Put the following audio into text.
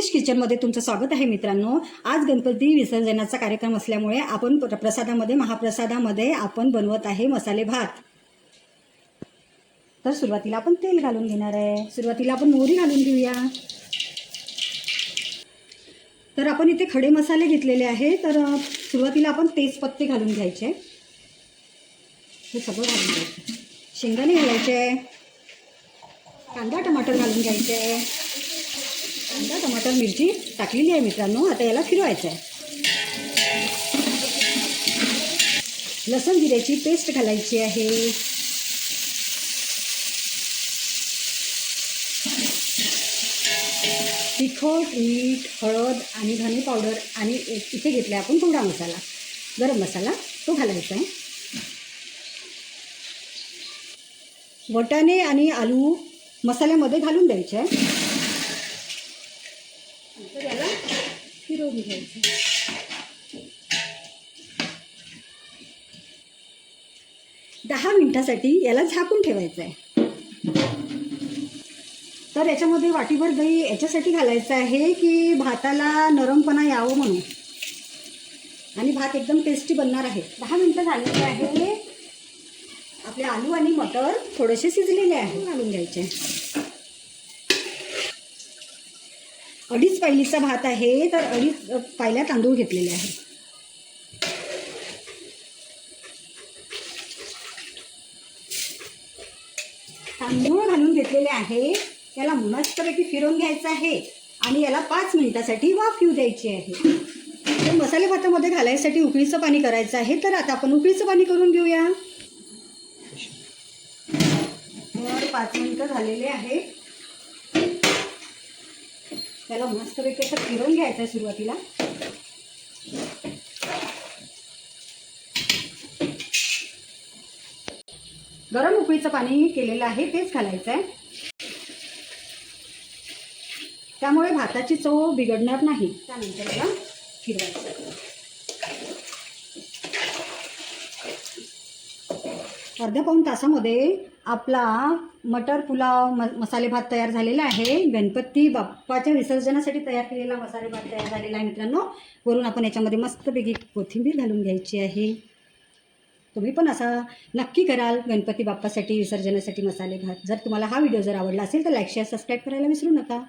किचनमध्ये तुमचं स्वागत आहे मित्रांनो। आज गणपती विसर्जनाचा कार्यक्रम असल्यामुळे आपण प्रसादामध्ये महाप्रसादामध्ये आपण बनवत आहे मसाले भात। तर सुरुवातीला आपण तेल घालून घेणार आहे। सुरुवातीला आपण मोहरी घालून घेऊया। तर आपण इथे खडे मसाले घेतलेले आहे। तर सुरुवातीला आपण तेजपत्ते घालून घ्यायचे, हे सगळं घालून घ्यायचं। शेंगदाणे घालायचे, कांदा टमाटर घालून घ्यायचे। कांदा टमाटर मिरची टाकलेली आहे मित्रांनो। आता याला फिरवायचं आहे। लसूण जिऱ्याची पेस्ट घालायची आहे। तिखट, मीठ, हळद आणि धने पावडर आणि इथे घेतला आपण गोडा मसाला, गरम मसाला, तो घालायचा आहे। वाटाणे आणि आलू मसाल्यामध्ये घालून द्यायचे आहे। तर याला फिरवून घ्यायचं। 10 मिनिटासाठी याला झाकून ठेवायचं आहे। तर याच्यामध्ये वाटीभर दही याच्यासाठी घालायचं आहे की भाताला नरमपणा यावं म्हणून, आणि भात एकदम टेस्टी बनणार आहे। 10 मिनिटं झालेले आहे। आपले आलू आणि मटर थोडेसे शिजलेले आहे, घालून घ्यायचे। 2.5 पायलीचा भात आहे, तर 2.5 पायल्या तांदूळ घेतलेले आहे। तांदूळ घालून घेतलेले आहे। याला मस्तपैकी फिरवून घ्यायचं आहे आणि याला 5 मिनिटासाठी वाफ येऊ द्यायची आहे। तर मसाले भातामध्ये घालायसाठी उकळीचं पाणी करायचं आहे। तर आता आपण उकळीचं पाणी करून घेऊया। तर 5 मिनिटं झालेले आहे। त्याला मस्तपैकी असं फिरवून घ्यायचं आहे। सुरुवातीला गरम उकळीचं पाणी केलेलं आहे तेच घालायचं आहे, त्यामुळे भाताची चव बिघडणार नाही। त्यानंतर त्याला फिरवायचं। अर्ध्या पाऊण तासामध्ये आपला मटर पुलाव मसाले भात तयार झालेला आहे। गणपती बाप्पाच्या विसर्जनासाठी तयार केलेला मसाले भात तयार झालेला आहे मित्रांनो। वरून आपण याच्यामध्ये मस्तपैकी कोथिंबीर घालून घ्यायची आहे। तुम्ही पण असा नक्की कराल गणपती बाप्पासाठी विसर्जनासाठी मसाले भात। जर तुम्हाला हा व्हिडिओ जर आवडला असेल तर लाईक शेअर सबस्क्राईब करायला विसरू नका।